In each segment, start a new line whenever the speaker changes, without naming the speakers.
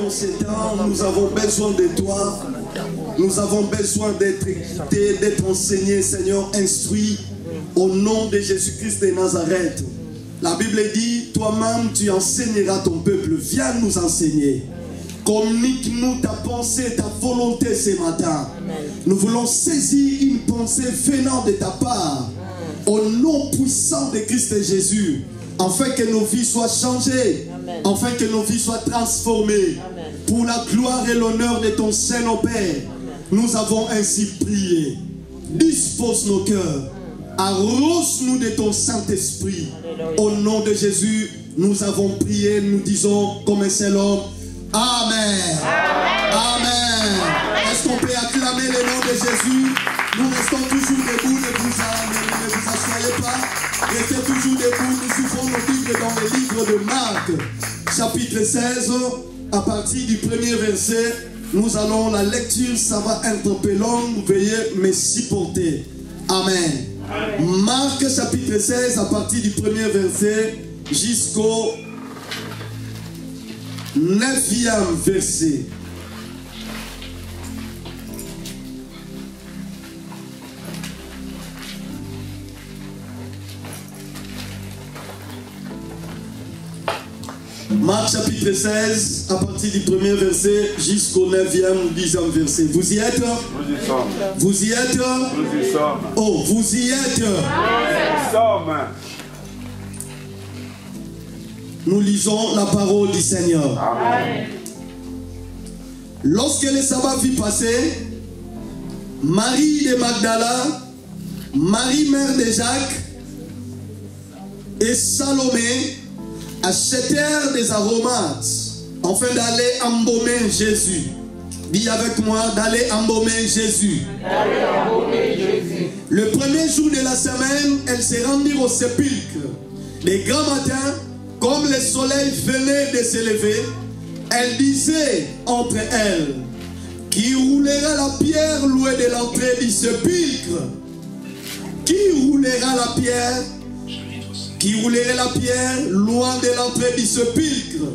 en ces temps, nous avons besoin de toi. Nous avons besoin d'être écoutés, d'être enseignés, Seigneur, instruits au nom de Jésus-Christ de Nazareth. La Bible dit, toi-même tu enseigneras ton peuple. Viens nous enseigner. Communique-nous ta pensée, ta volonté ce matin. Nous voulons saisir une pensée venant de ta part. Au nom puissant de Christ Jésus. Afin que nos vies soient changées. Afin que nos vies soient transformées. Pour la gloire et l'honneur de ton Saint-Père. Nous avons ainsi prié. Dispose nos cœurs. Arrose-nous de ton Saint-Esprit. Au nom de Jésus, nous avons prié. Nous disons comme un seul homme. Amen. Amen. Est-ce qu'on peut acclamer le nom de Jésus? Nous restons toujours debout. Ne vous asseyez pas. Restez toujours debout. Nous ouvrons nos Bibles dans le livre de Marc, chapitre 16, à partir du premier verset. Nous allons, la lecture, ça va être un peu long. Veuillez me supporter. Amen. Marc chapitre 16 à partir du premier verset jusqu'au 9e verset. Marc chapitre 16 à partir du premier verset jusqu'au 9e ou 10e verset. Vous y êtes?
Nous y sommes.
Vous y êtes?
Nous y sommes.
Oh, vous y êtes?
Nous y sommes.
Nous lisons la parole du Seigneur.
Amen.
Lorsque le sabbat fut passé, Marie de Magdala, Marie mère de Jacques et Salomé achetèrent des aromates afin d'aller embaumer Jésus. Dis avec moi, d'aller embaumer Jésus. Le premier jour de la semaine, elles se rendirent au sépulcre. Les grands matins, comme le soleil venait de se lever, elles disaient entre elles, qui roulera la pierre loin de l'entrée du sépulcre? Qui roulera la pierre? Qui roulerait la pierre loin de l'entrée du sépulcre?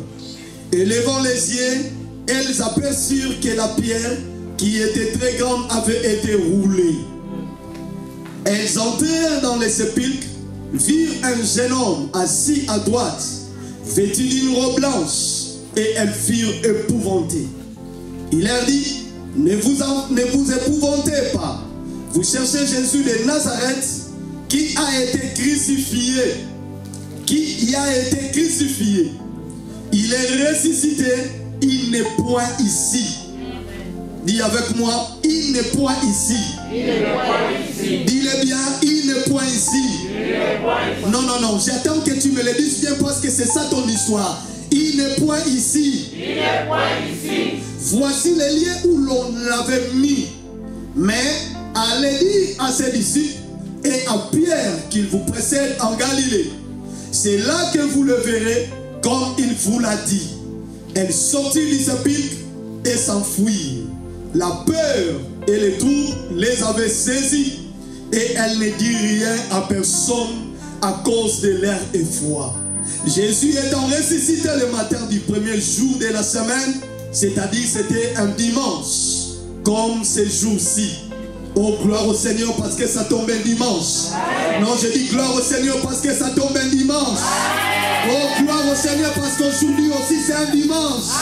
Et levant les yeux, elles aperçurent que la pierre, qui était très grande, avait été roulée. Elles entrèrent dans le sépulcre, virent un jeune homme assis à droite, vêtu d'une robe blanche, et elles furent épouvantées. Il leur dit, ne vous épouvantez pas. Vous cherchez Jésus de Nazareth, qui a été crucifié. Qui y a été crucifié. Il est ressuscité, il n'est point ici. Dis avec moi, il n'est point ici. Dis-le bien, il n'est point ici. Non, non, non, j'attends que tu me le dises bien parce que c'est ça ton histoire. Il n'est point ici. Voici les lieux où l'on l'avait mis. Mais allez dire à ses disciples et à Pierre qu'il vous précède en Galilée. C'est là que vous le verrez comme il vous l'a dit. Elles sortirent du sépulcre et s'enfuirent. La peur et les troubles les avaient saisies et elles ne dirent rien à personne à cause de leur effroi. Jésus étant ressuscité le matin du premier jour de la semaine, c'est-à-dire c'était un dimanche, comme ce jour-ci. Oh, gloire au Seigneur parce que ça tombe un dimanche. Non, je dis gloire au Seigneur parce que ça tombe un dimanche. Oh, gloire au Seigneur parce qu'aujourd'hui aussi c'est un dimanche.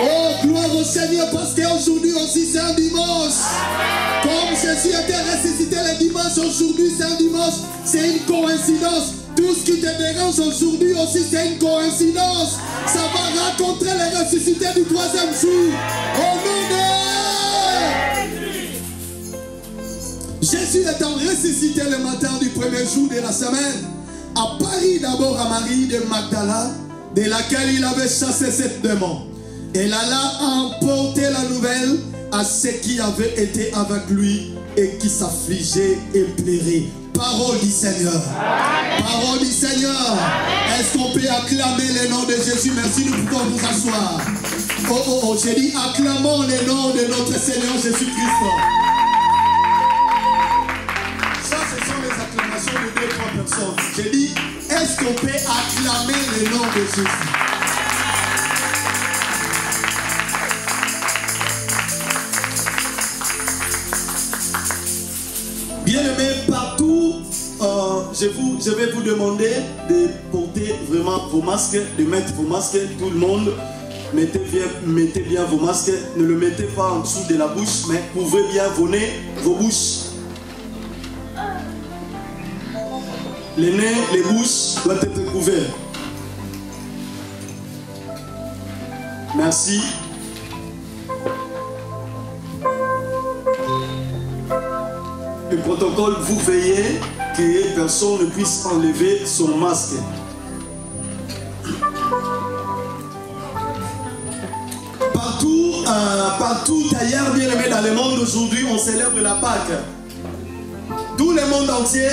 Oh, gloire au Seigneur parce qu'aujourd'hui aussi c'est un dimanche. Comme Jésus était ressuscité le dimanche, aujourd'hui c'est un dimanche. C'est une coïncidence. Tout ce qui te dérange aujourd'hui aussi c'est une coïncidence. Ça va rencontrer les ressuscités du troisième jour. Au nom de Jésus étant ressuscité le matin du premier jour de la semaine, apparut d'abord à Marie de Magdala, de laquelle il avait chassé cette démon. Elle alla emporter la nouvelle à ceux qui avaient été avec lui et qui s'affligeaient et pleuraient. Parole du Seigneur. Amen. Parole du Seigneur. Est-ce qu'on peut acclamer le nom de Jésus? Merci, nous pouvons nous asseoir. Oh, oh, oh, j'ai dit acclamons le nom de notre Seigneur Jésus-Christ. Ça, ce sont les acclamations de 2-3 personnes. J'ai dit, est-ce qu'on peut acclamer le nom de Jésus? je vais vous demander de porter vraiment vos masques, de mettre vos masques, tout le monde. Mettez bien vos masques, ne le mettez pas en dessous de la bouche, mais couvrez bien vos nez, vos bouches. Les nez, les bouches doivent être couverts. Merci. Le protocole, vous veillez que personne ne puisse enlever son masque. Partout ailleurs, bien aimé, dans le monde aujourd'hui, on célèbre la Pâque. Tout le monde entier,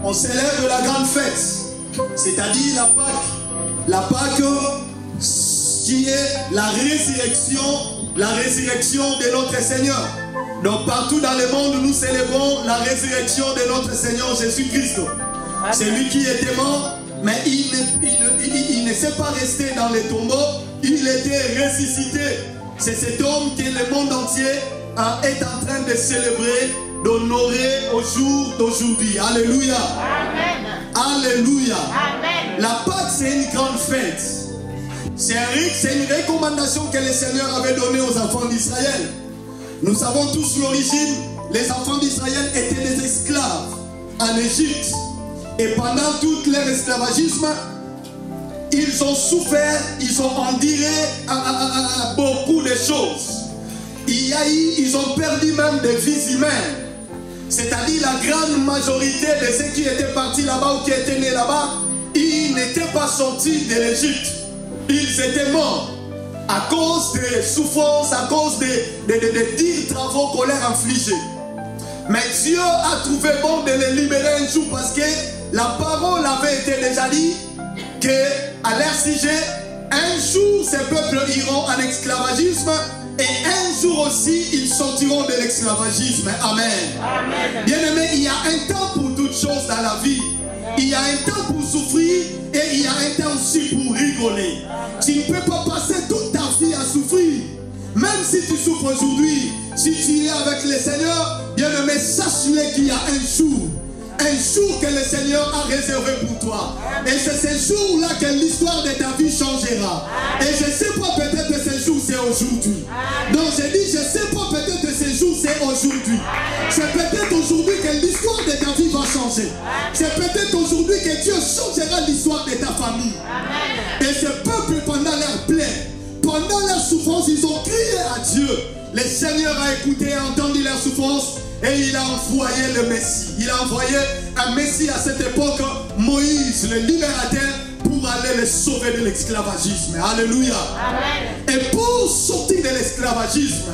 on célèbre la grande fête. C'est-à-dire la Pâque. La Pâque qui est la résurrection de notre Seigneur. Donc partout dans le monde, nous célébrons la résurrection de notre Seigneur Jésus-Christ. C'est lui qui était mort, mais il ne s'est pas resté dans les tombeaux, il était ressuscité. C'est cet homme que le monde entier est en train de célébrer, d'honorer au jour d'aujourd'hui. Alléluia. Amen. Alléluia. Amen. La Pâque, c'est une grande fête. C'est une recommandation que le Seigneur avait donnée aux enfants d'Israël. Nous savons tous l'origine. Les enfants d'Israël étaient des esclaves en Égypte. Et pendant tout leur esclavagisme, ils ont souffert, ils ont enduré beaucoup de choses. Ils ont perdu même des vies humaines. C'est-à-dire la grande majorité de ceux qui étaient partis là-bas ou qui étaient nés là-bas, ils n'étaient pas sortis de l'Égypte. Ils étaient morts à cause des souffrances, à cause des durs travaux qu'on leur infligeait. Mais Dieu a trouvé bon de les libérer un jour parce que la parole avait été déjà dit qu'à leur sujet, un jour ces peuples iront en esclavagisme et un jour aussi ils sortiront de l'esclavagisme. Amen. Amen. Bien aimé, il y a un temps pour toutes choses dans la vie. Il y a un temps pour souffrir et il y a un temps aussi pour rigoler. Tu ne peux pas passer toute ta vie à souffrir. Même si tu souffres aujourd'hui, si tu es avec le Seigneur, bien aimé, sache-le qu'il y a un jour que le Seigneur a réservé pour toi. Et c'est ce jour-là que l'histoire de ta vie changera. Et je ne sais pas, peut-être que ce jour c'est aujourd'hui. Donc je dis, je ne sais pas, peut-être que ce jour c'est aujourd'hui. C'est peut-être aujourd'hui que l'histoire de ta vie va changer. C'est peut-être aujourd'hui que Dieu changera l'histoire de ta famille. Et ce peuple, pendant leur plaie, pendant leur souffrance, ils ont crié à Dieu. Le Seigneur a écouté et entendu leur souffrance. Et il a envoyé le Messie. Il a envoyé un Messie à cette époque, Moïse, le libérateur, pour aller les sauver de l'esclavagisme. Alléluia. Amen. Et pour sortir de l'esclavagisme,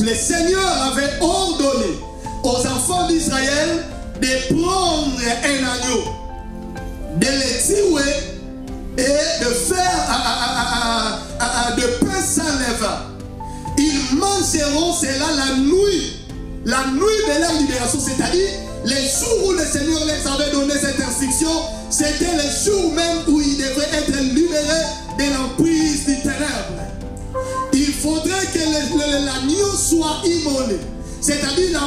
le Seigneur avait ordonné aux enfants d'Israël de prendre un agneau, de le tuer et de faire de pain sans levain. Ils mangeront cela la nuit de leur libération, c'est-à-dire les jours où le Seigneur les avait donné cette instruction, c'était les jours même où ils devraient être libérés de l'emprise des ténèbres. Il faudrait que l'agneau soit immolé, c'est-à-dire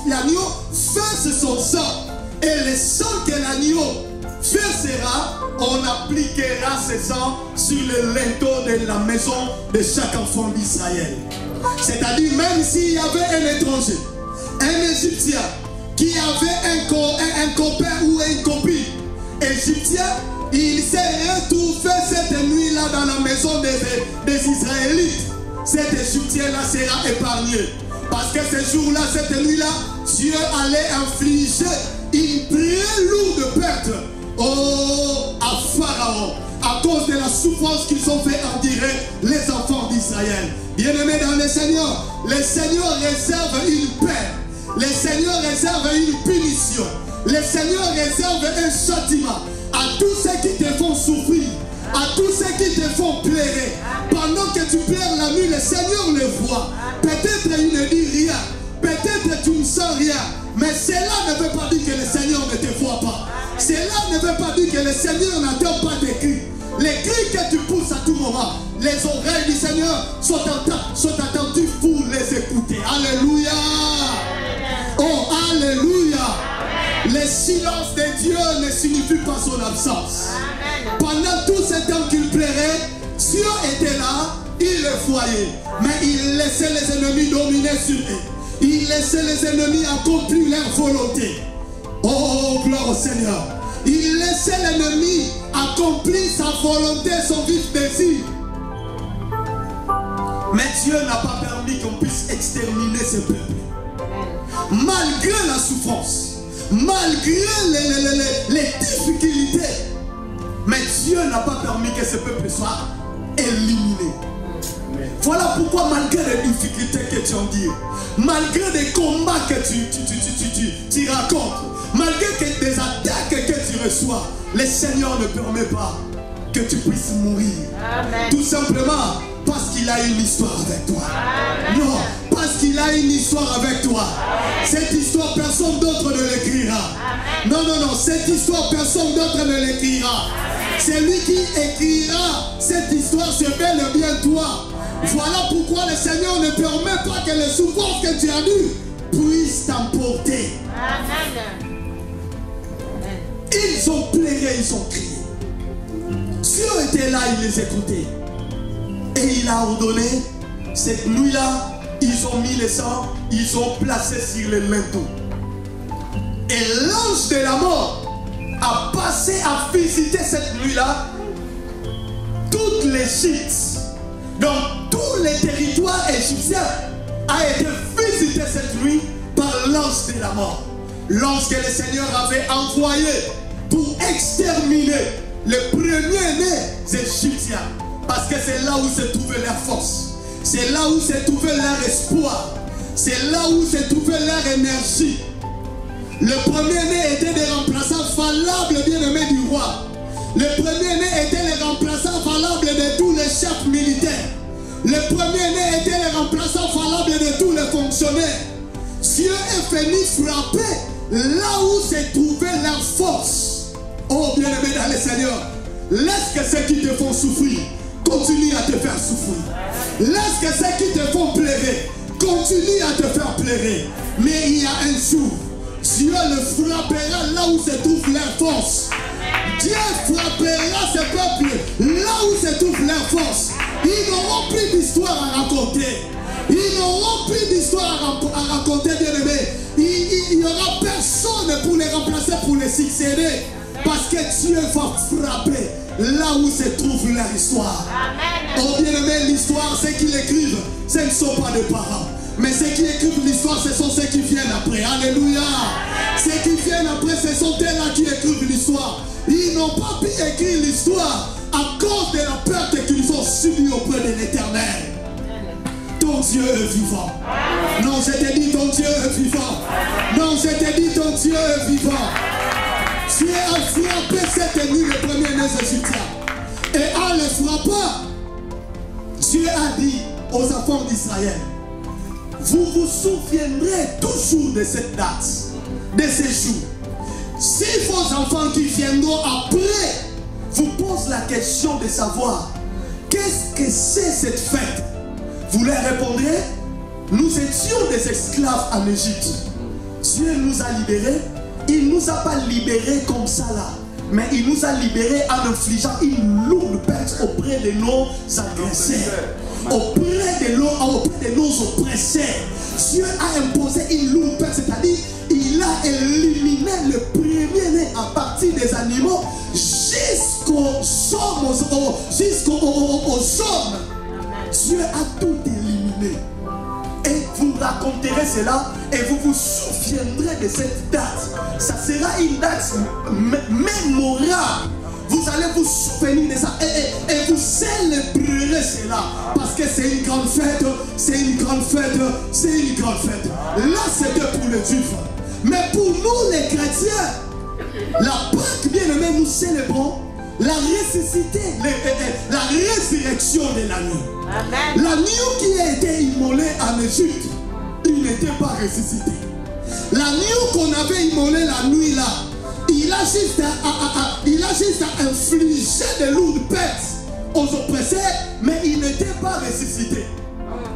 l'agneau verse son sang, et le sang que l'agneau versera, on appliquera ce sang sur le linteau de la maison de chaque enfant d'Israël. C'est-à-dire même s'il y avait un étranger, un Égyptien qui avait un copain ou une copine égyptien, il s'est retrouvé cette nuit-là dans la maison des Israélites. Cet Égyptien-là sera épargné. Parce que ce jour-là, cette nuit-là, Dieu allait infliger une très lourde perte à Pharaon à cause de la souffrance qu'ils ont fait endurer les enfants d'Israël. Bien-aimés dans le Seigneur réserve une paix. Le Seigneur réserve une punition. Le Seigneur réserve un châtiment à tous ceux qui te font souffrir, à tous ceux qui te font pleurer. Pendant que tu pleures la nuit, le Seigneur le voit. Peut-être il ne dit rien, peut-être tu ne sens rien, mais cela ne veut pas dire que le Seigneur ne te voit pas. Cela ne veut pas dire que le Seigneur n'entend pas tes cris. Les cris que tu pousses à tout moment, les oreilles du Seigneur sont attendues pour les écouter. Alléluia. Oh, alléluia. Le silence de Dieu ne son absence.
Amen.
Pendant tout ce temps qu'il plairait, Dieu était là, il le voyait. Mais il laissait les ennemis dominer sur eux. Il laissait les ennemis accomplir leur volonté. Oh, gloire au Seigneur. Il laissait l'ennemi accomplir sa volonté, son vif désir. Mais Dieu n'a pas permis qu'on puisse exterminer ce peuple. Malgré la souffrance, malgré les difficultés, mais Dieu n'a pas permis que ce peuple soit éliminé. Voilà pourquoi malgré les difficultés que tu endures, malgré les combats que tu racontes, malgré des attaques que tu reçois, le Seigneur ne permet pas que tu puisses mourir.
Amen.
Tout simplement parce qu'il a une histoire avec toi.
Amen.
Non, parce qu'il a une histoire avec toi. Cette histoire, personne d'autre ne l'écrira. Non, non, non, cette histoire, personne d'autre ne l'écrira. C'est lui qui écrira cette histoire, c'est bel et bien toi. Voilà pourquoi le Seigneur ne permet pas que les souffrances que tu as eues puissent t'emporter.
Amen.
Ils ont pleuré, ils ont crié. Dieu était là, il les écoutait. Et il a ordonné, cette nuit-là, ils ont mis le sang, ils ont placé sur le linteau. Et l'ange de la mort a passé à visiter cette nuit-là toute l'Égypte. Donc tous les territoires égyptiens a été visité cette nuit par l'ange de la mort. L'ange que le Seigneur avait envoyé pour exterminer les premiers-nés égyptiens. Parce que c'est là où se trouvait leur force. C'est là où se trouvait leur espoir. C'est là où se trouvait leur énergie. Le premier-né était des remplaçants valables, bien-aimés du roi. Le premier-né était les remplaçants valables de tous les chefs militaires. Le premier-né était les remplaçants valables de tous les fonctionnaires. Dieu est venu frapper là où se trouvait leur force. Oh bien-aimé dans le Seigneur, laisse que ceux qui te font souffrir continue à te faire souffrir. Laisse que ceux qui te font pleurer continue à te faire pleurer. Mais il y a un jour, Dieu le frappera là où se trouve leur force. Dieu frappera ce peuple là où se trouve leur force. Ils n'auront plus d'histoire à raconter. Ils n'auront plus d'histoire à raconter, bien-aimé. Il n'y aura personne pour les remplacer, pour les succéder. Parce que Dieu va frapper là où se trouve leur histoire.
Amen.
Oh bien-aimé, l'histoire, ceux qui l'écrivent, ce ne sont pas des parents. Mais ceux qui écrivent l'histoire, ce sont ceux qui viennent après. Alléluia. Ceux qui viennent après, ce sont eux-là qui écrivent l'histoire. Ils n'ont pas pu écrire l'histoire à cause de la perte qu'ils ont subie auprès de l'Éternel. Ton Dieu est vivant. Non, je t'ai dit, ton Dieu est vivant. Non, je t'ai dit, ton Dieu est vivant. Dieu a frappé cette nuit les premiers-nés égyptiens. Et en les frappant, Dieu a dit aux enfants d'Israël, vous vous souviendrez toujours de cette date, de ces jours. Si vos enfants qui viendront après vous posent la question de savoir qu'est-ce que c'est cette fête, vous leur répondrez, nous étions des esclaves en Égypte. Dieu nous a libérés. Il ne nous a pas libérés comme ça là, mais il nous a libérés en infligeant une lourde perte auprès de nos agresseurs, auprès de nos oppresseurs. Dieu a imposé une lourde perte, c'est-à-dire il a éliminé le premier-né à partir des animaux jusqu'aux hommes. Dieu a tout éliminé. Et vous raconterez cela et vous vous souviendrez de cette date. Ça sera une date mémorable. Vous allez vous souvenir de ça et vous célébrerez cela. Parce que c'est une grande fête, c'est une grande fête, c'est une grande fête. Là c'était pour les Juifs. Mais pour nous les chrétiens, la Pâque bien-aimée, nous célébrons la ressuscité, la résurrection de l'agneau. L'agneau qui a été immolé en Égypte, il n'était pas ressuscité. L'agneau qu'on avait immolé la nuit là, il a juste à infliger de lourdes pertes aux oppressés, mais il n'était pas ressuscité.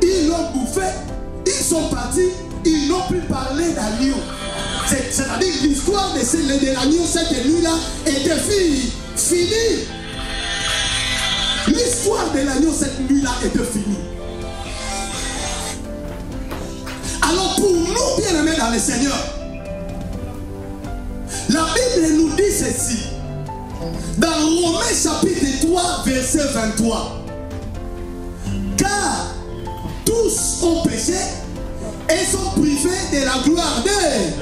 Ils l'ont bouffé, ils sont partis, ils n'ont plus parlé d'agneau. C'est-à-dire l'histoire de l'agneau cette nuit-là était finie. L'histoire de l'agneau cette nuit-là était finie. Alors pour nous, bien-aimés dans le Seigneur, la Bible nous dit ceci. Dans Romains chapitre 3, verset 23. Car tous ont péché et sont privés de la gloire de Dieu.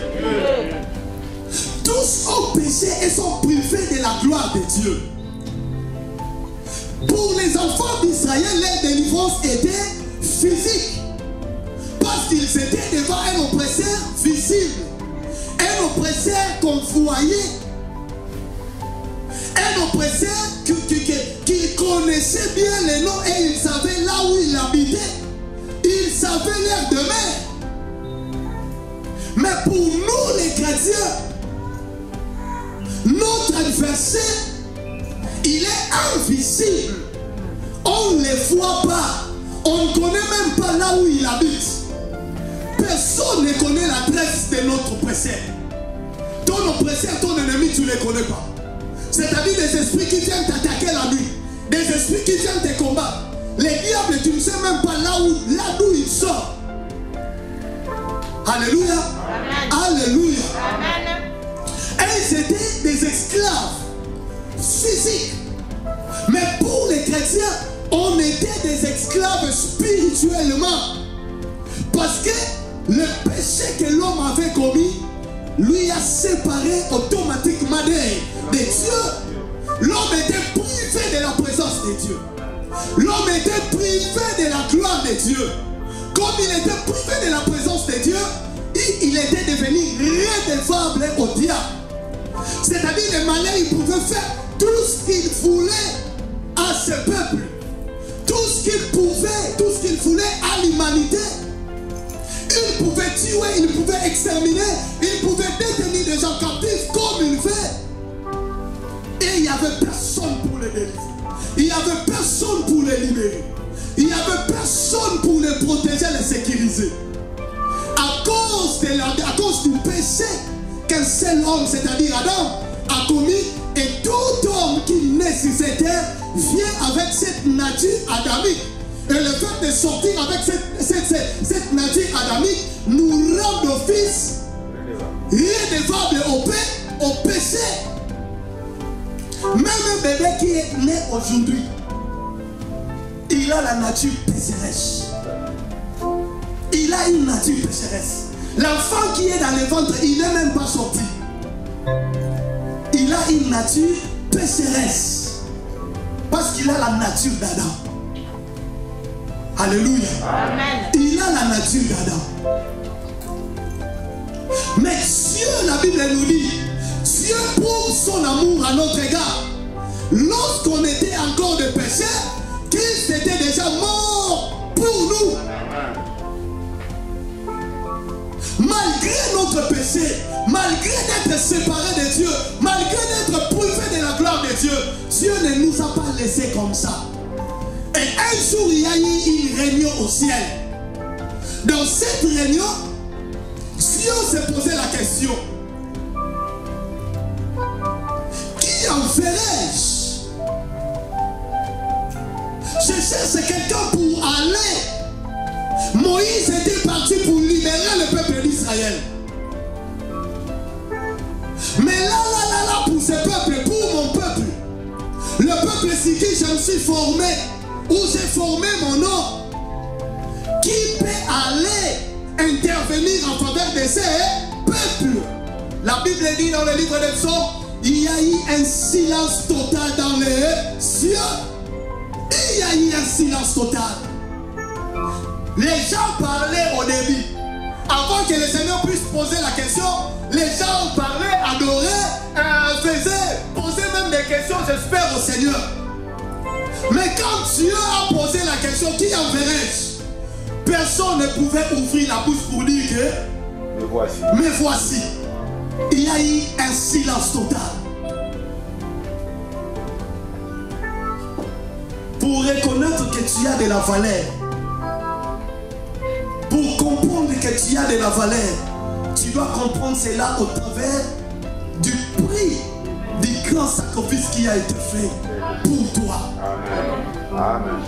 Tous ont péché et sont privés de la gloire de Dieu. Pour les enfants d'Israël, leur délivrance était physique. Parce qu'ils étaient devant un oppresseur visible. Un oppresseur qu'on voyait. Un oppresseur qui connaissait bien les noms et il savait là où il habitait. Il savait leur demeure. Mais pour nous les chrétiens, notre adversaire, il est invisible. On ne le voit pas. On ne connaît même pas là où il habite. Personne ne connaît l'adresse de notre oppresseur. Ton oppresseur, ton ennemi, tu ne le connais pas. C'est-à-dire des esprits qui viennent t'attaquer la nuit. Des esprits qui viennent te combattre. Les diables, tu ne sais même pas là d'où ils sortent. Alléluia. Amen. Alléluia. Amen. Et ils étaient des esclaves physiques. Mais pour les chrétiens, on était des esclaves spirituellement. Parce que le péché que l'homme avait commis lui a séparé automatiquement de Dieu. L'homme était privé de la présence de Dieu. L'homme était privé de la gloire de Dieu. Comme il était privé de la présence de Dieu, il était devenu redevable au diable. C'est-à-dire le malin, il pouvait faire tout ce qu'il voulait à ce peuple. Tout ce qu'il voulait à l'humanité. Il pouvait tuer, il pouvait exterminer, il pouvait détenir des gens captifs comme il fait. Et il n'y avait personne pour les délivrer. Il n'y avait personne pour les libérer. Il n'y avait personne pour les protéger, les sécuriser. À cause du péché qu'un seul homme, c'est-à-dire Adam, a commis, et tout homme qui naît sur cette terre vient avec cette nature adamique. Et le fait de sortir avec cette nature adamique nous rend d'office redevables au péché. Même un bébé qui est né aujourd'hui, il a la nature pécheresse. Il a une nature pécheresse. L'enfant qui est dans le ventre, il n'est même pas sorti. Il a une nature pécheresse. Parce qu'il a la nature d'Adam. Alléluia. Amen. Il a la nature d'Adam. Mais Dieu, la Bible nous dit, Dieu prouve son amour à notre égard. Lorsqu'on était encore des pécheurs, Christ était déjà mort pour nous. Malgré notre péché, malgré d'être séparés de Dieu, malgré d'être privés de la gloire de Dieu, Dieu ne nous a pas laissés comme ça. Et un jour, il y a eu une réunion au ciel. Dans cette réunion, Dieu s'est posé la question: qui enverrai-je? Je cherche quelqu'un pour aller. Moïse était parti pour libérer le peuple d'Israël. Mais là, pour ce peuple, pour mon peuple, le peuple sur qui je me suis formé, où j'ai formé mon nom, qui peut aller intervenir en faveur de ces peuples? La Bible dit dans le livre des Psaumes, il y a eu un silence total dans les cieux. Il y a eu un silence total. Les gens parlaient au début. Avant que le Seigneur puisse poser la question, les gens parlaient, adoraient, posaient même des questions, j'espère, au Seigneur. Mais quand Dieu a posé la question, qui enverrai-je? Personne ne pouvait ouvrir la bouche pour dire que me voici. Il y a eu un silence total. Pour reconnaître que tu as de la valeur, pour comprendre que tu as de la valeur, tu dois comprendre cela au travers du prix, du grand sacrifice qui a été fait pour toi.
Amen.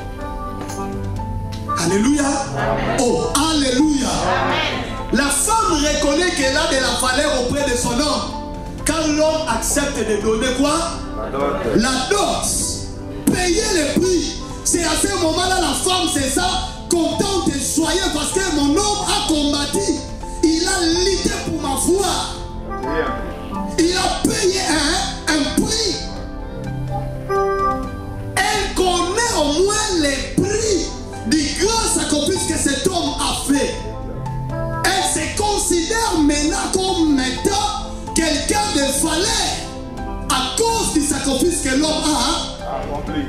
Alléluia. Oh, alléluia.
Amen.
La femme reconnaît qu'elle a de la valeur auprès de son homme. Quand l'homme accepte de donner quoi? La dot. Payer le prix. C'est à ce moment-là, la femme, c'est ça, contente et joyeuse parce que mon homme a combattu. Il a lutté pour ma foi. Il a payé un prix. Elle connaît au moins les prix du grand sacrifice que cet homme a fait. Elle se considère maintenant comme étant quelqu'un de valeur à cause du sacrifice que l'homme a
accompli.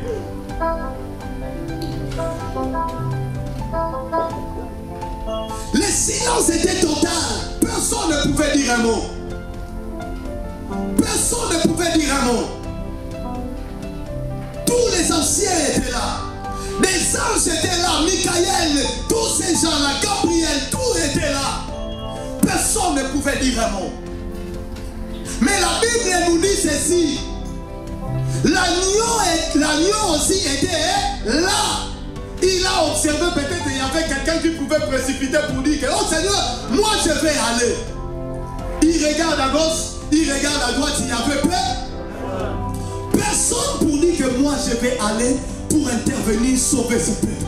Le silence était total. Personne ne pouvait dire un mot. Personne ne pouvait dire un mot. Tous les anciens étaient là. Les anges étaient là. Michael, tous ces gens-là, Gabriel, tout était là. Personne ne pouvait dire un mot. Mais la Bible nous dit ceci. L'agneau aussi était là. Il a observé, peut-être il y avait quelqu'un qui pouvait précipiter pour dire que, oh Seigneur, moi je vais aller. Il regarde à gauche, il regarde à droite, il y avait peur. Personne pour dire que moi je vais aller pour intervenir, sauver ce peuple.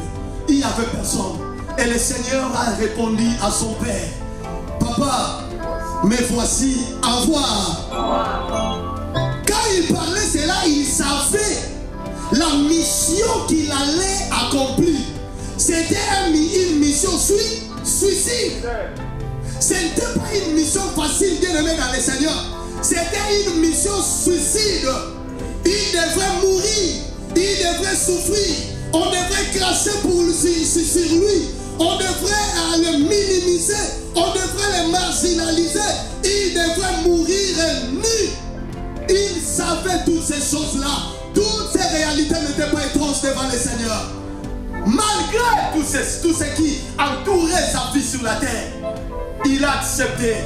Il n'y avait personne. Et le Seigneur a répondu à son père. Papa, me voici, à voir. Quand il parlait cela, il savait la mission qu'il allait accomplir. C'était une mission suicide. Ce n'était pas une mission facile, bien aimé dans le Seigneur. C'était une mission suicide. Il devrait mourir. Il devrait souffrir. On devrait cracher sur lui. On devrait le minimiser. On devrait le marginaliser. Il devrait mourir nu. Il savait toutes ces choses-là. Toutes ces réalités n'étaient pas étranges devant le Seigneur. Malgré tout ce qui entourait sa vie sur la terre, il a accepté.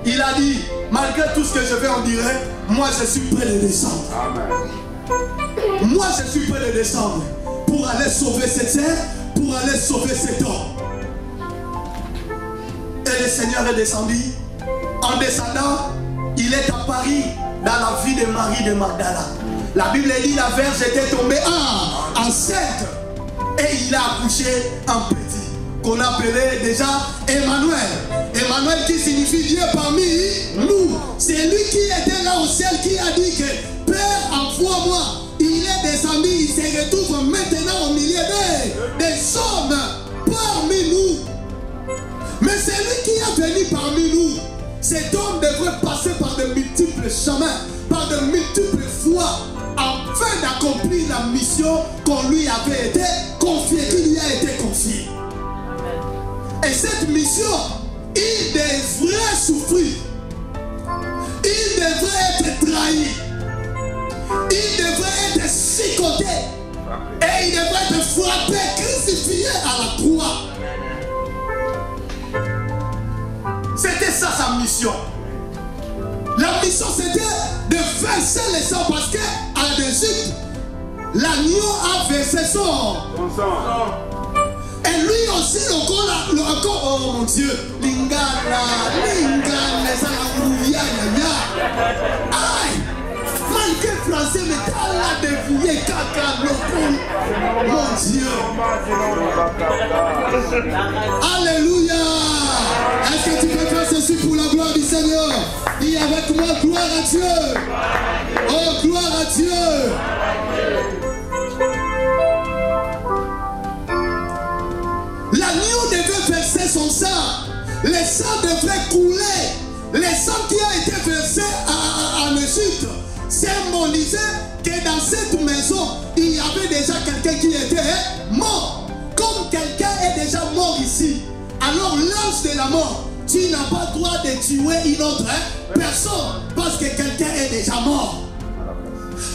Il a dit, malgré tout ce que je vais en dire, moi je suis prêt de descendre.
Amen.
Moi je suis prêt de descendre pour aller sauver cette terre, pour aller sauver cet homme. Et le Seigneur est descendu. En descendant, il est apparu dans la vie de Marie de Magdala. La Bible dit la Vierge était tombée enceinte et il a accouché un petit qu'on appelait déjà Emmanuel. Emmanuel qui signifie Dieu parmi nous. C'est lui qui était là au ciel qui a dit que Père, envoie-moi. Il est descendu, il se retrouve maintenant au milieu des hommes parmi nous. Mais c'est lui qui est venu parmi nous. Cet homme devrait passer par de multiples chemins, par de multiples voies, afin d'accomplir la mission qu'on lui avait été confiée, qui lui a été confiée. Et cette mission, il devrait souffrir. Il devrait être trahi. Il devrait être chicoté. Et il devrait être frappé, crucifié à la croix. C'était ça sa mission. La mission c'était de verser le sang parce que à l'Égypte, l'agneau a versé son sang. Et lui aussi, encore, oh mon Dieu, Lingana, aïe, malgré français, mais t'as la débrouillé, caca, le mon Dieu. Alléluia. Est-ce que tu peux faire ceci pour la gloire du Seigneur? Dis avec moi, gloire à Dieu. Oh, gloire à Dieu. L'agneau devait verser son sang. Le sang devrait couler. Le sang qui a été versé en Égypte symbolisait que dans cette maison, il y avait déjà quelqu'un qui était mort. Comme quelqu'un est déjà mort ici, alors l'ange de la mort, tu n'as pas le droit de tuer une autre personne parce que quelqu'un est déjà mort.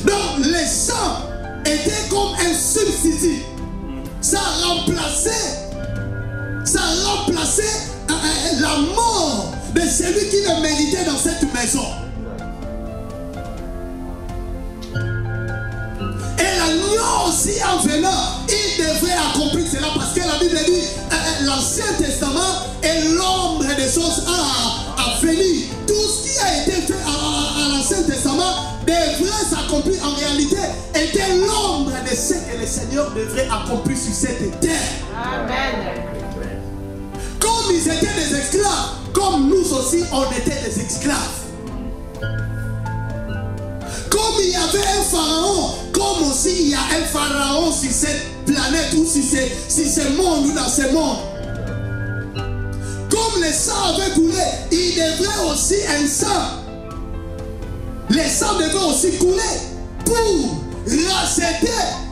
Donc le sang était comme un substitut. Ça remplaçait la mort de celui qui le méritait dans cette maison. Et l'agneau aussi en venant, il devrait accomplir cela parce que la Bible dit l'Ancien Testament est l'ombre des choses à venir. Tout ce qui a été fait à l'Ancien Testament devrait s'accomplir en réalité, était l'ombre de ce que le Seigneur devrait accomplir sur cette terre.
Amen.
Comme ils étaient des esclaves, comme nous aussi on était des esclaves. Comme il y avait un pharaon, comme aussi il y a un pharaon sur cette planète ou sur ce monde ou dans ce monde. Comme le sang avait coulé, il devrait aussi un sang. Les sangs devaient aussi couler pour racheter,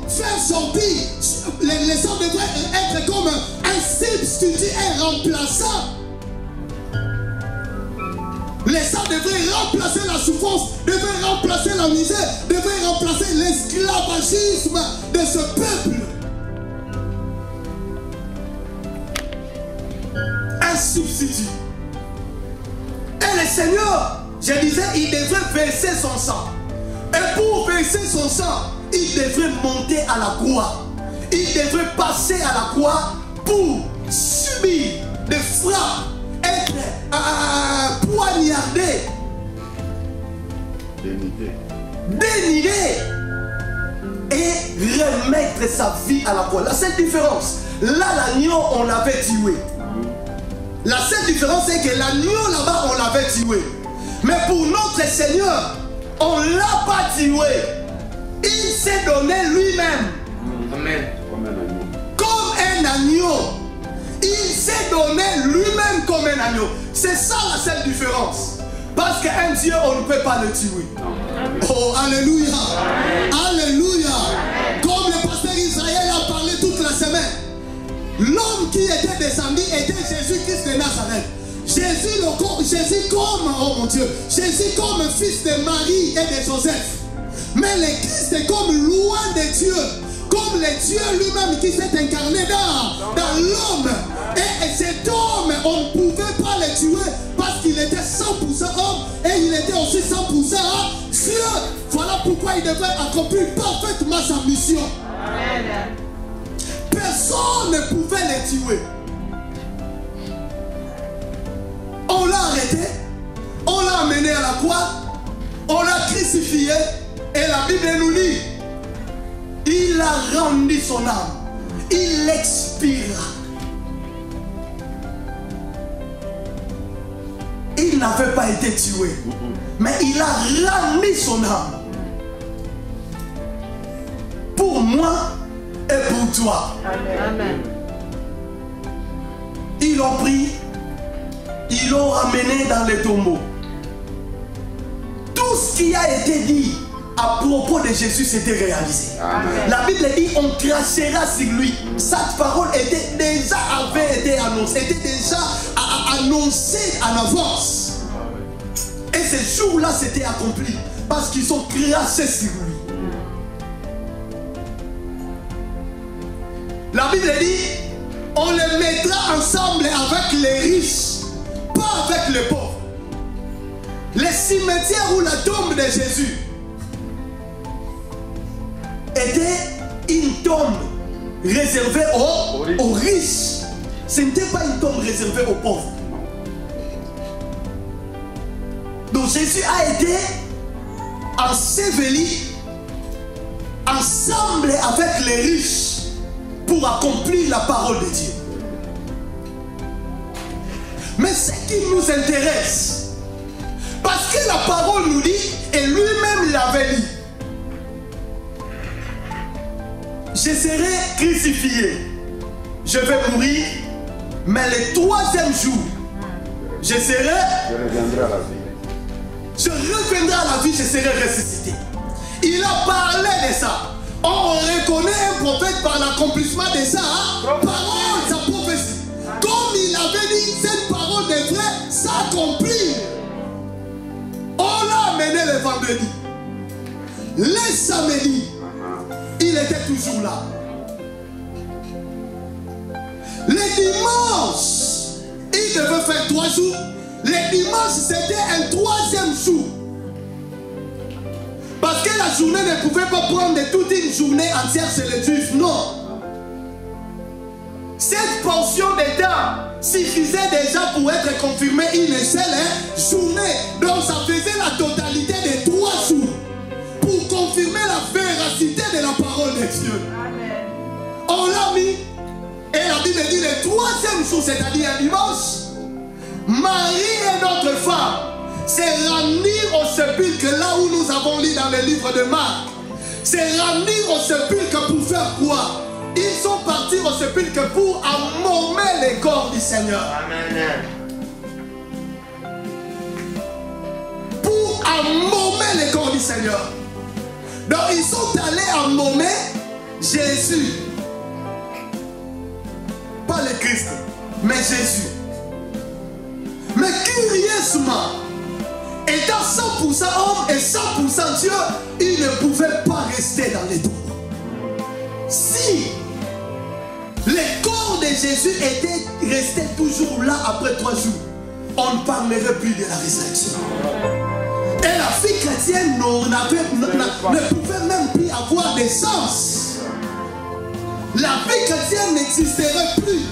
faire sortir. Les sangs devraient être comme un substitut, un remplaçant. Les sangs devraient remplacer la souffrance, devraient remplacer la misère, devraient remplacer l'esclavagisme de ce peuple. Un substitut. Et le Seigneur, je disais, il devrait verser son sang. Et pour verser son sang, il devrait monter à la croix. Il devrait passer à la croix pour subir des frappes, être poignardé, dénigé et remettre sa vie à la croix. La seule différence, là l'agneau on l'avait tué. La seule différence c'est que l'agneau là-bas on l'avait tué. Mais pour notre Seigneur, on ne l'a pas tué. Il s'est donné lui-même.
Amen.
Comme un agneau. Il s'est donné lui-même comme un agneau. C'est ça la seule différence. Parce qu'un Dieu, on ne peut pas le tuer. Oh, alléluia. Alléluia. Comme le pasteur Israël a parlé toute la semaine. L'homme qui était descendu était Jésus-Christ de Nazareth. Jésus comme, oh mon Dieu, Jésus comme fils de Marie et de Joseph. Mais le Christ est comme loin de Dieu. Comme le Dieu lui-même qui s'est incarné dans l'homme. Et cet homme, on ne pouvait pas le tuer parce qu'il était 100% homme et il était aussi 100% Dieu. Voilà pourquoi il devait accomplir parfaitement sa mission.
Amen.
Personne ne pouvait le tuer. On l'a arrêté, on l'a amené à la croix, on l'a crucifié et la Bible nous dit il a rendu son âme, il expira. Il n'avait pas été tué, mais il a rendu son âme pour moi et pour toi.
Amen.
Ils l'ont pris, ils l'ont ramené dans les tombeaux. Tout ce qui a été dit à propos de Jésus s'était réalisé.
Amen.
La Bible dit on crachera sur lui. Cette parole avait été annoncée, était déjà annoncée en avance. Et ce jour-là s'était accompli parce qu'ils ont craché sur lui. La Bible dit on les mettra ensemble avec les riches, pas avec les pauvres. Le cimetière ou la tombe de Jésus était une tombe réservée aux riches. Ce n'était pas une tombe réservée aux pauvres. Donc Jésus a été enseveli ensemble avec les riches pour accomplir la parole de Dieu. Mais ce qui nous intéresse, parce que la parole nous dit, et lui-même l'avait dit, je serai crucifié, je vais mourir, mais le troisième jour, je reviendrai à la vie. Je reviendrai à la vie, je serai ressuscité. Il a parlé de ça. On reconnaît un prophète par l'accomplissement de sa parole, sa prophétie. Comme il avait dit, cette parole devrait s'accomplir. On l'a amené le vendredi. Le samedi, il était toujours là. Le dimanche, il devait faire 3 jours. Le dimanche, c'était un troisième jour. Parce que la journée ne pouvait pas prendre toute une journée entière chez les Juifs. Non. Cette portion de temps suffisait déjà pour être confirmée une seule journée. Donc ça faisait la totalité de 3 jours pour confirmer la véracité de la parole de Dieu.
Amen.
On l'a mis. Et la Bible dit le troisième jour, c'est-à-dire un dimanche, Marie et notre femme se rendirent au sépulcre, là où nous avons lu dans le livre de Marc. Se rendirent au sépulcre pour faire quoi? Ils sont partis au sépulcre pour emmormer les corps du Seigneur.
Amen.
Pour emmormer les corps du Seigneur. Donc ils sont allés emmormer Jésus. Pas le Christ, mais Jésus. Mais curieusement, étant 100% homme et 100% Dieu, il ne pouvait pas rester dans les tombeaux. Si le corps de Jésus était resté toujours là après 3 jours, on ne parlerait plus de la résurrection. Et la vie chrétienne ne pouvait même plus avoir de sens. La vie chrétienne n'existerait plus.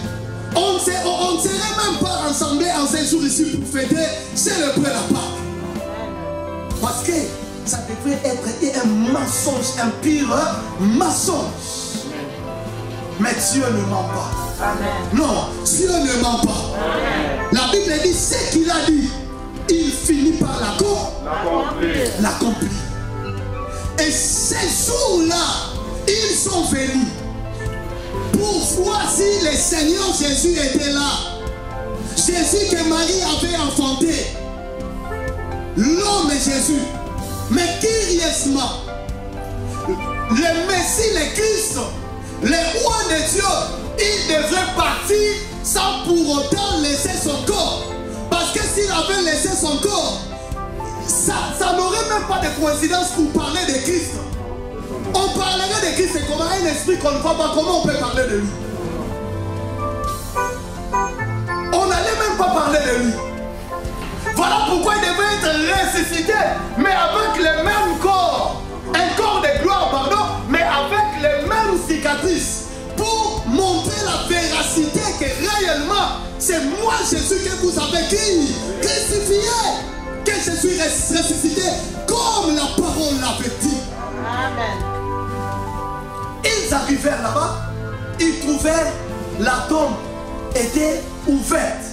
On ne serait même pas rassemblés en ces jours ici pour fêter, célébrer la Pâque. Parce que ça devrait être un mensonge, un pire mensonge. Mais Dieu ne ment pas.
Amen.
Non, Dieu ne ment pas.
Amen.
La Bible dit ce qu'il a dit, il finit par l'accomplir. Et ces jours-là, ils sont venus pour voir si le Seigneur Jésus était là. Jésus que Marie avait enfanté. L'homme Jésus. Mais curieusement, le Messie, le Christ, le roi de Dieu, il devrait partir sans pour autant laisser son corps. Parce que s'il avait laissé son corps, ça n'aurait même pas de coïncidence pour parler de Christ. On parlerait de Christ, c'est comme un esprit qu'on ne voit pas. Comment on peut parler de lui? On n'allait même pas parler de lui. Voilà pourquoi il devait être ressuscité, mais avec le même corps. Un corps de gloire, pardon, mais avec les mêmes cicatrices. Pour montrer la véracité que réellement, c'est moi Jésus que vous avez crucifié. Que je suis ressuscité comme la parole l'avait dit.
Amen.
Ils arrivèrent là-bas, ils trouvèrent la tombe était ouverte.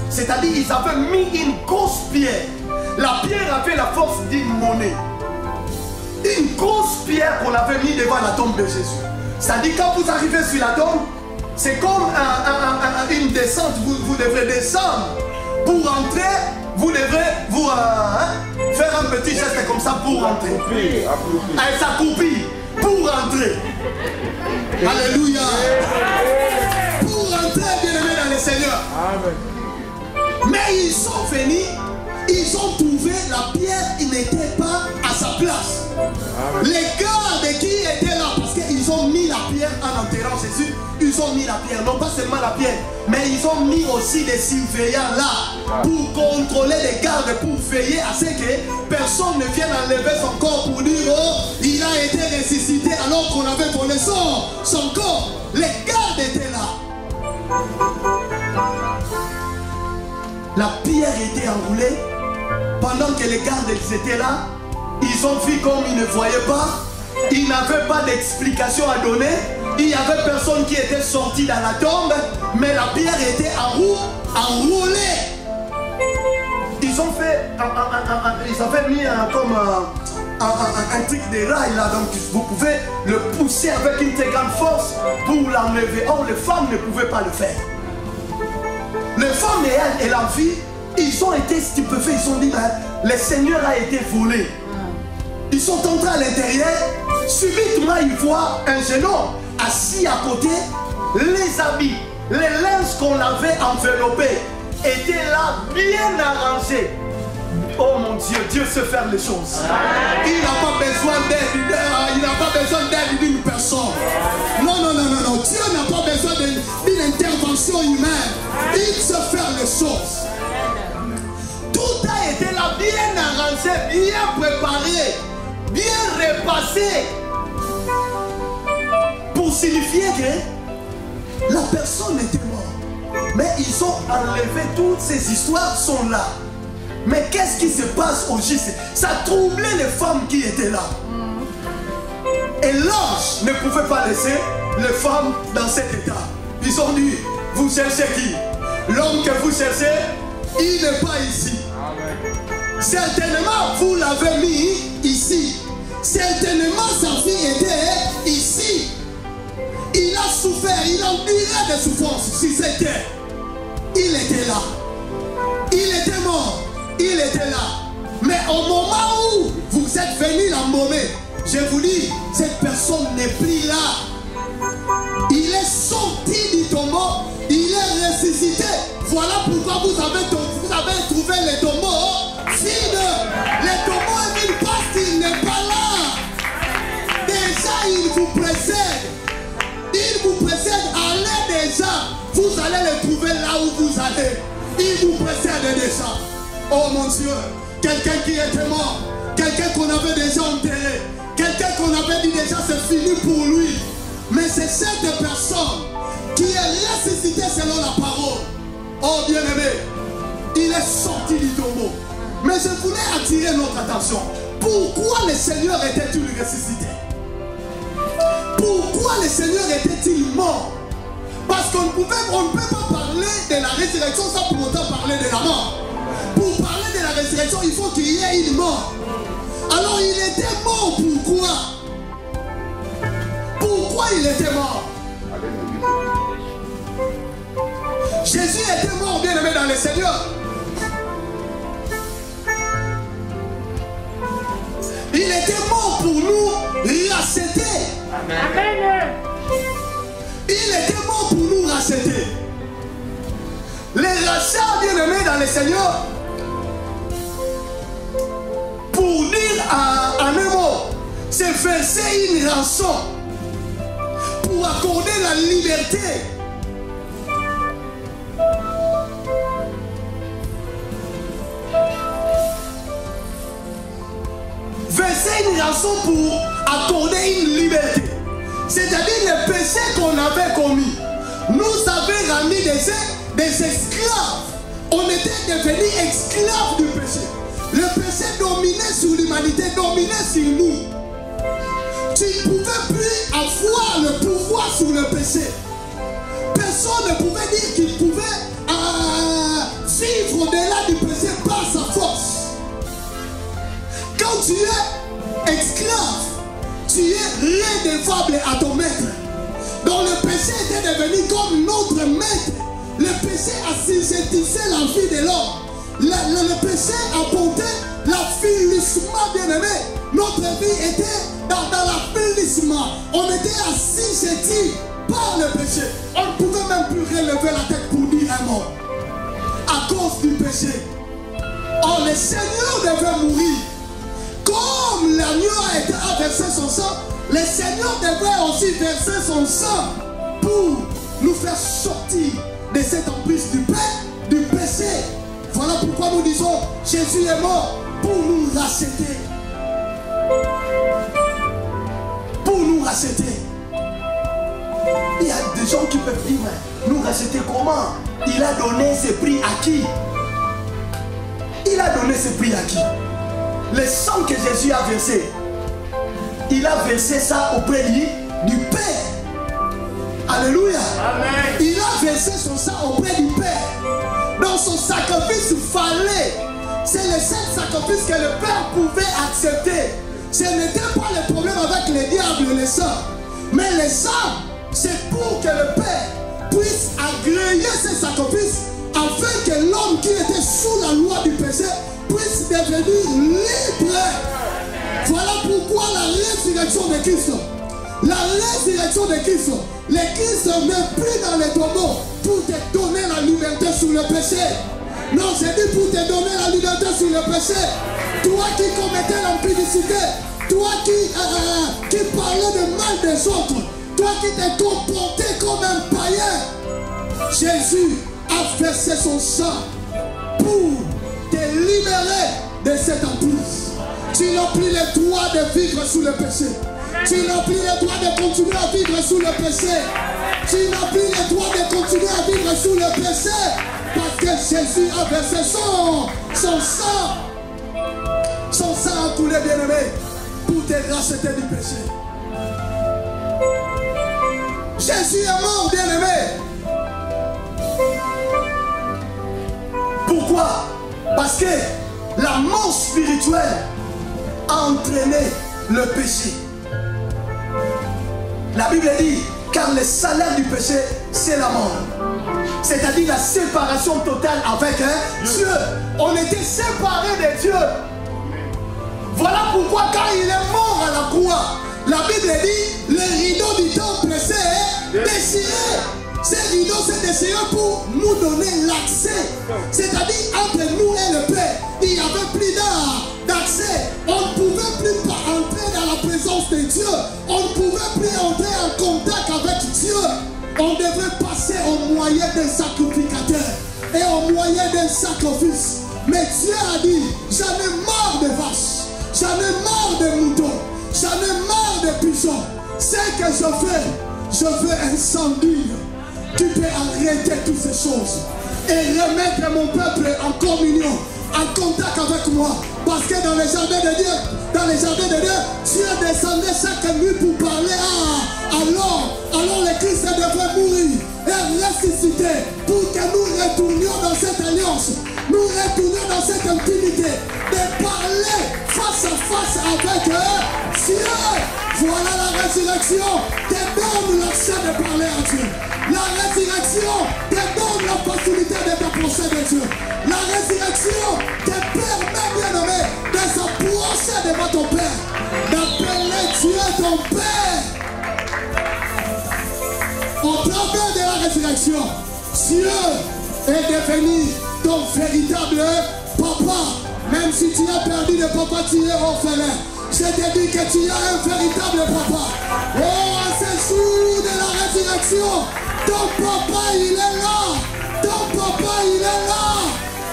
C'est-à-dire ils avaient mis une grosse pierre. La pierre avait la force d'une monnaie. Une grosse pierre qu'on avait mis devant la tombe de Jésus. C'est-à-dire quand vous arrivez sur la tombe, c'est comme une descente. Vous devrez descendre. Pour entrer, vous devrez vous faire un petit geste comme ça pour rentrer. Elle s'accroupit pour rentrer. Alléluia. Pour rentrer, bien-aimé dans le Seigneur. Mais ils sont venus, ils ont trouvé la pierre, il n'était pas à sa place. Les gardes qui étaient là, parce qu'ils ont mis la pierre en enterrant Jésus, ils ont mis la pierre, non pas seulement la pierre, mais ils ont mis aussi des surveillants là pour contrôler les gardes, pour veiller à ce que personne ne vienne enlever son corps pour dire oh, il a été ressuscité alors qu'on avait volé son corps. Les gardes étaient là. La pierre était enroulée. Pendant que les gardes étaient là, ils ont vu comme ils ne voyaient pas. Ils n'avaient pas d'explication à donner. Il n'y avait personne qui était sorti dans la tombe. Mais la pierre était enroulée. Ils ont fait, ils avaient mis comme un truc de rail là. Donc vous pouvez le pousser avec une très grande force pour l'enlever. Or les femmes ne pouvaient pas le faire. Les femmes et la vie, ils ont été stupéfaits, ils ont dit, le Seigneur a été volé. Ils sont entrés à l'intérieur, subitement ils voient un jeune homme assis à côté, les habits, les linges qu'on avait enveloppés étaient là, bien arrangés. Oh mon Dieu, Dieu sait faire les choses. Il n'a pas besoin d'aide, il n'a pas besoin d'aide d'une personne. Non, Dieu n'a pas besoin d'une intervention humaine. Il sait faire les choses. pensé, bien préparé, bien repassé, pour signifier que la personne était morte. Mais ils ont enlevé toutes ces histoires, sont là. Mais qu'est-ce qui se passe au juste? Ça troublait les femmes qui étaient là. Et l'ange ne pouvait pas laisser les femmes dans cet état. Ils ont dit, vous cherchez qui? L'homme que vous cherchez, il n'est pas ici. Certainement, vous l'avez mis ici. Certainement, sa fille était ici. Il a souffert, il endurait des souffrances. Si c'était, il était là. Il était mort, il était là. Mais au moment où vous êtes venu l'embaumer, je vous dis, cette personne n'est plus là. Il est sorti du tombeau, il est ressuscité. Voilà pourquoi vous avez trouvé les tombeaux vides. Les tombeaux est vide parce qu'il n'est pas là. Déjà, il vous précède. Il vous précède. Allez déjà. Vous allez le trouver là où vous allez. Il vous précède déjà. Oh mon Dieu. Quelqu'un qui était mort. Quelqu'un qu'on avait déjà enterré. Quelqu'un qu'on avait dit déjà c'est fini pour lui. Mais c'est cette personne qui est ressuscitée selon la parole. Oh bien-aimé, il est sorti du tombeau. Mais je voulais attirer notre attention. Pourquoi le Seigneur était-il ressuscité? Pourquoi le Seigneur était-il mort? Parce qu'on ne peut pas parler de la résurrection sans pour autant parler de la mort. Pour parler de la résurrection, il faut qu'il y ait une mort. Alors il était mort, pourquoi? Pourquoi il était mort? Jésus était mort, bien aimé dans le Seigneur. Il était mort pour nous racheter.
Amen.
Il était mort pour nous racheter. Les rachats, bien aimés dans le Seigneur, pour dire en un mot, c'est verser une rançon pour accorder la liberté. Verser une rançon pour accorder une liberté. C'est-à-dire les péchés qu'on avait commis nous avaient rendu des esclaves. On était devenus esclaves du péché. Le péché dominait sur l'humanité, dominait sur nous. Tu ne pouvais plus avoir le pouvoir sur le péché. Personne ne pouvait dire qu'il pouvait vivre au-delà du péché par sa force. Quand tu es esclave, tu es redevable à ton maître. Donc le péché était devenu comme notre maître. Le péché assujettissait la vie de l'homme. Le péché apportait l'affaiblissement, bien-aimé. Notre vie était dans l'affaiblissement. On était assujetti par le péché. On ne pouvait même plus relever la tête pour dire un mot. À cause du péché. Or, le Seigneur devait mourir. Comme l'agneau a versé son sang, le Seigneur devait aussi verser son sang pour nous faire sortir de cette emprise du péché. Voilà pourquoi nous disons Jésus est mort pour nous racheter. Pour nous racheter. Il y a des gens qui peuvent dire, mais nous racheter comment? Il a donné ce prix à qui? Il a donné ce prix à qui? Le sang que Jésus a versé, il a versé ça auprès du Père. Alléluia. Amen. Il a versé son sang auprès du Père. Dans son sacrifice fallait. C'est le seul sacrifice que le Père pouvait accepter. Ce n'était pas le problème avec les diables et les sang. Mais le sang, c'est pour que le Père puisse agréer ce sacrifice afin que l'homme qui était sous la loi du péché puisse devenir libre. Voilà pourquoi la résurrection de Christ. La résurrection de Christ. Le Christ n'est plus dans les tombeaux pour te donner la liberté sur le péché. Non, c'est dit pour te donner la liberté sur le péché. Toi qui commettais l'impudicité, toi qui parlais de mal des autres, toi qui t'es comporté comme un païen, Jésus a versé son sang pour te libérer de cette emprise. Tu n'as plus le droit de vivre sous le péché. Tu n'as plus le droit de continuer à vivre sous le péché. Tu n'as plus le droit de continuer à vivre sous le péché. Parce que Jésus a versé son sang a coulé, bien-aimé, pour te racheter du péché. Jésus est mort, bien-aimé. Pourquoi? Parce que la mort spirituelle a entraîné le péché. La Bible dit, car le salaire du péché, c'est la mort. C'est-à-dire la séparation totale avec Dieu. On était séparés de Dieu. Voilà pourquoi quand il est mort à la croix, la Bible dit, le rideau du temple s'est déchiré. Ce rideau s'est déchiré pour nous donner l'accès. C'est-à-dire entre nous et le Père, il n'y avait plus d'accès. On ne pouvait plus entrer dans la présence de Dieu. On ne pouvait plus entrer en contact avec Dieu. On devait passer au moyen d'un sacrificateur et au moyen d'un sacrifice. Mais Dieu a dit, j'en ai marre de vaches, j'en ai marre de moutons, j'en ai marre de pigeons. Ce que je veux un sang digne qui peut arrêter toutes ces choses et remettre mon peuple en communion, en contact avec moi. Parce que dans les jardins de Dieu, Dieu descendait chaque nuit pour parler à l'homme. Alors le Christ devrait mourir et ressusciter pour que nous retournions dans cette alliance. Nous retournions dans cette intimité de parler face à face avec Dieu. Voilà la résurrection te donne l'accès de parler à Dieu. La résurrection te donne la possibilité de t'approcher de Dieu. La résurrection te permet, bien-aimé, de s'approcher devant ton Père, d'appeler Dieu ton Père. Au travers de la résurrection, Dieu est devenu ton véritable papa. Même si tu as perdu de papa, tu es orphelin. Je te dis que tu as un véritable papa. Oh, à ce jour de la résurrection, ton papa il est là. Ton papa il est là.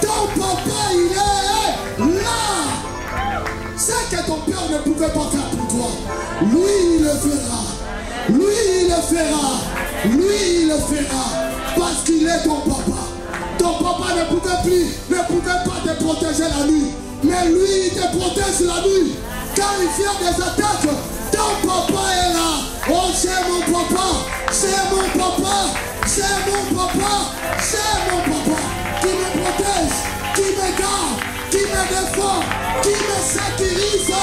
Ton papa il est là. Ce que ton père ne pouvait pas faire pour toi, lui il le fera. Lui il le fera. Lui il le fera. Parce qu'il est ton papa. Ton papa ne pouvait pas te protéger la nuit. Mais lui il te protège la nuit. Quand il vient des attaques, ton papa est là. Oh, c'est mon papa, c'est mon papa, c'est mon papa, c'est mon papa qui me protège, qui me garde, qui me défend, qui me sécurise.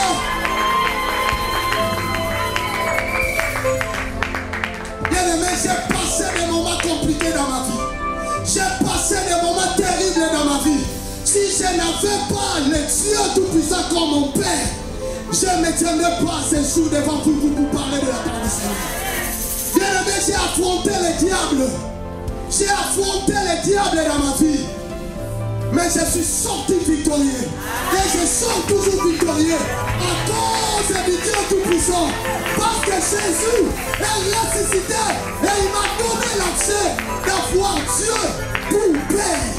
Bien-aimé, j'ai passé des moments compliqués dans ma vie. J'ai passé des moments terribles dans ma vie. Si je n'avais pas le Dieu Tout-Puissant comme mon Père, je ne me tiendrai pas ces jours devant vous pour parler de la part du Seigneur. Bien-aimé, j'ai affronté le diable. J'ai affronté le diable dans ma vie. Mais je suis sorti victorieux. Et je sors toujours victorieux à cause du Dieu Tout-Puissant. Parce que Jésus est ressuscité et il m'a donné l'accès d'avoir Dieu pour Père.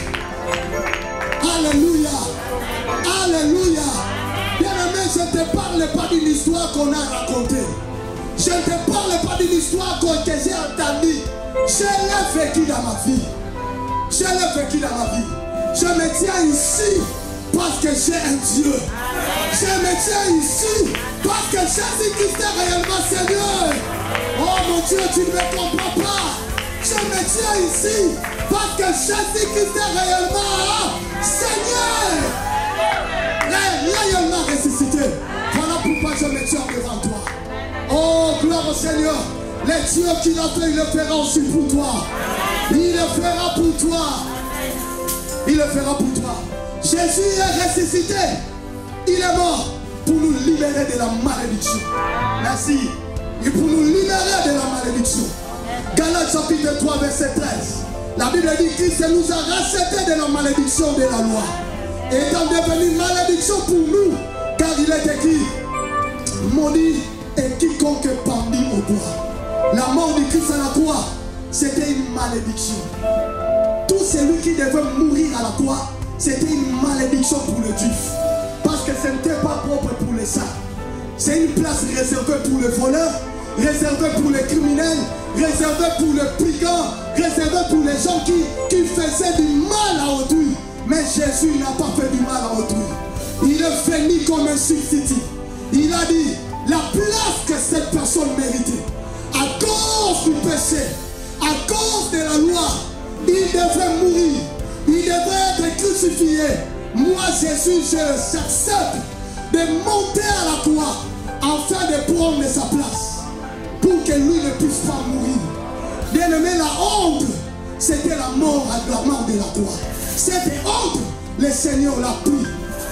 Alléluia. Alléluia. Bien-aimé, je ne te parle pas d'une histoire qu'on a racontée. Je ne te parle pas d'une histoire que j'ai entendue. Je l'ai vécu dans ma vie. Je l'ai vécu dans ma vie. Je me tiens ici parce que j'ai un Dieu. Je me tiens ici parce que Jésus-Christ est réellement Seigneur. Oh mon Dieu, tu ne me comprends pas. Je me tiens ici parce que Jésus-Christ est réellement Seigneur. Réellement ressuscité. Voilà pourquoi je me tiens devant toi. Oh, gloire au Seigneur. Le Dieu qui l'a fait, il le fera aussi pour toi. Il le fera pour toi. Il le fera pour toi. Jésus est ressuscité. Il est mort pour nous libérer de la malédiction. Merci. Et pour nous libérer de la malédiction. Galates chapitre 3 verset 13. La Bible dit que Christ nous a rachetés de la malédiction de la loi. Étant devenu malédiction pour nous. Car il est écrit, maudit est quiconque est pendu au bois. La mort du Christ à la croix, c'était une malédiction. Tout celui qui devait mourir à la croix, c'était une malédiction pour le Juif. que ce n'était pas propre pour les saints. C'est une place réservée pour les voleurs, réservée pour les criminels, réservée pour les brigands, réservée pour les gens qui faisaient du mal à autrui. Mais Jésus n'a pas fait du mal à autrui. Il est venu comme un substitut. Il a dit, la place que cette personne méritait, à cause du péché, à cause de la loi, il devrait mourir, il devrait être crucifié. Moi, Jésus, j'accepte de monter à la croix afin de prendre sa place pour que lui ne puisse pas mourir. Bien aimé, la honte, c'était la mort de la croix. Cette honte, le Seigneur l'a pris.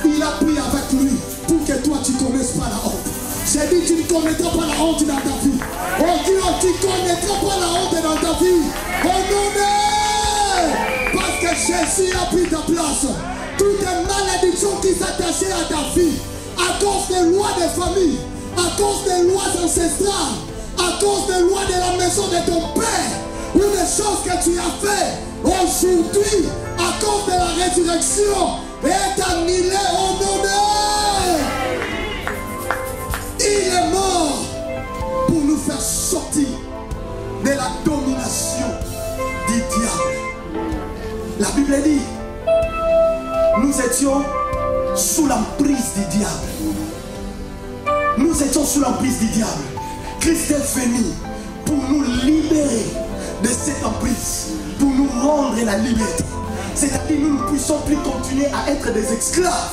Il a pris avec lui pour que toi tu ne connaisses pas la honte. J'ai dit tu ne connaîtras pas la honte dans ta vie. Oh Dieu, tu ne connaîtras pas la honte dans ta vie. Oh non, parce que Jésus a pris ta place. Toutes les malédictions qui s'attachaient à ta vie, à cause des lois de famille, à cause des lois ancestrales, à cause des lois de la maison de ton père, ou des choses que tu as fait, aujourd'hui, à cause de la résurrection, est annulé au nom de... Il est mort pour nous faire sortir de la domination du diable. La Bible dit, nous étions sous l'emprise du diable. Nous étions sous l'emprise du diable. Christ est venu pour nous libérer de cette emprise, pour nous rendre la liberté. C'est-à-dire nous ne puissions plus continuer à être des esclaves,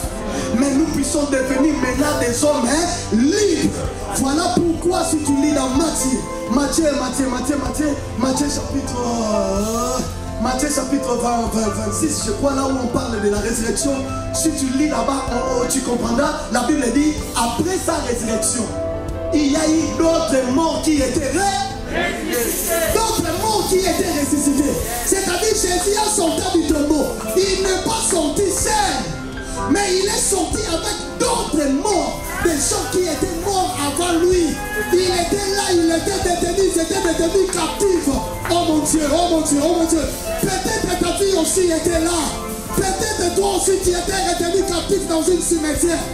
mais nous puissions devenir maintenant des hommes libres. Voilà pourquoi si tu lis dans Matthieu chapitre 26, je crois, là où on parle de la résurrection, si tu lis là-bas, tu comprendras, la Bible dit, après sa résurrection, il y a eu d'autres morts qui étaient d'autres morts qui étaient ressuscités. C'est-à-dire Jésus a sorti du tombeau. Il n'est pas sorti seul, mais il est sorti avec d'autres morts, des gens qui étaient morts avant lui. Il était là, il était détenu, ils étaient détenus captifs. Oh mon Dieu, oh mon Dieu, oh mon Dieu. Peut-être ta fille aussi était là. Peut-être toi aussi tu étais retenu captif dans une cimetière,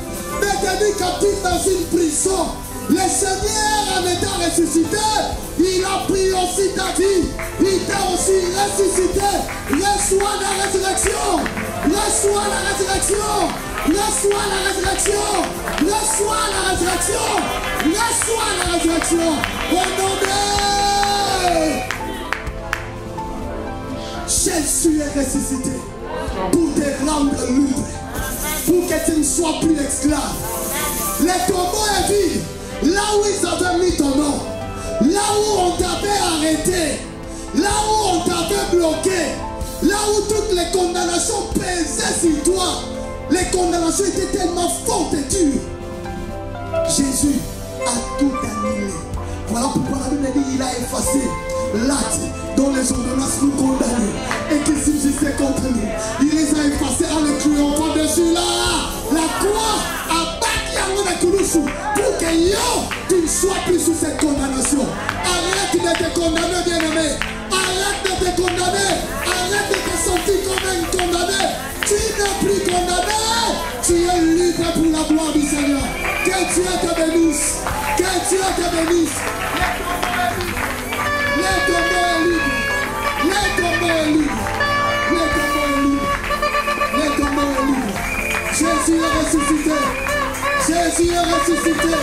détenu captif dans une prison. Le Seigneur en étant ressuscité, il a pris aussi ta vie. Il t'a aussi ressuscité. Reçois la résurrection. Reçois la résurrection. Reçois la résurrection. Reçois la résurrection. Reçois la résurrection. Au nom de Jésus est ressuscité pour te rendre libre, pour que tu ne sois plus esclave. Le tombeau est vide. Là où ils avaient mis ton nom, là où on t'avait arrêté, là où on t'avait bloqué, là où toutes les condamnations pesaient sur toi, les condamnations étaient tellement fortes et dures. Jésus a tout annulé. Voilà pourquoi la Bible dit qu'il a effacé l'acte dont les ordonnances nous condamnaient et qui subsistaient contre nous. Il les a effacés en les triomphant dessus là. La croix a bâti à mon écouloussou pour que tu ne sois plus sous cette condamnation. Arrête de te condamner, bien-aimé. Arrête de te condamner. Arrête de te sentir comme un condamné. Tu n'es plus condamné. Tu es libre pour la gloire du Seigneur. Que Dieu te bénisse. Que Dieu te bénisse. Le tombeau est libre. Le tombeau est libre. Le tombeau est libre. Le tombeau est libre. Jésus est ressuscité. Jésus est ressuscité.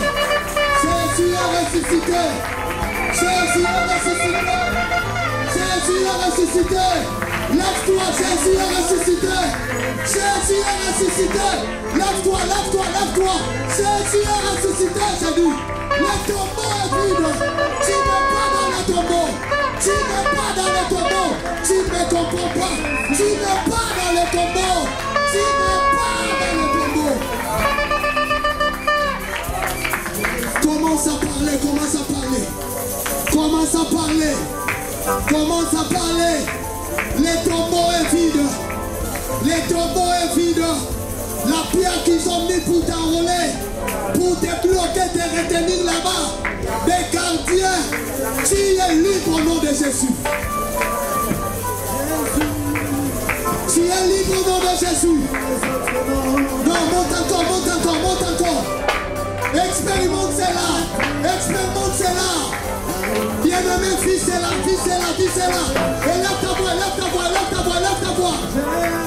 Jésus est ressuscité. Jésus est ressuscité. Jésus est ressuscité. Lève-toi, Jésus est ressuscité. Jésus est ressuscité. Lève-toi, lève-toi, lève-toi. Jésus est ressuscité, j'ai dit. Le tombeau est vide. Tu n'es pas dans le tombeau. Tu n'es pas dans le tombeau. Tu ne comprends pas. Tu n'es pas dans le tombeau. Tu n'es pas dans le tombeau. Commence à parler, commence à parler. Commence à parler. Commence à parler. Le tombeau est vide. Le tombeau est vide. La pierre qu'ils ont mis pour t'enrôler, pour te bloquer, te retenir là-bas. Des gardiens. Tu es libre au nom de Jésus. Tu es libre au nom de Jésus. Non, monte encore, monte encore, Expérimente cela. Expérimente cela. Bien-aimé, fils, c'est là, fils, c'est là, fils, c'est là. Et lève ta voix, lève ta voix, lève ta voix, lève ta voix.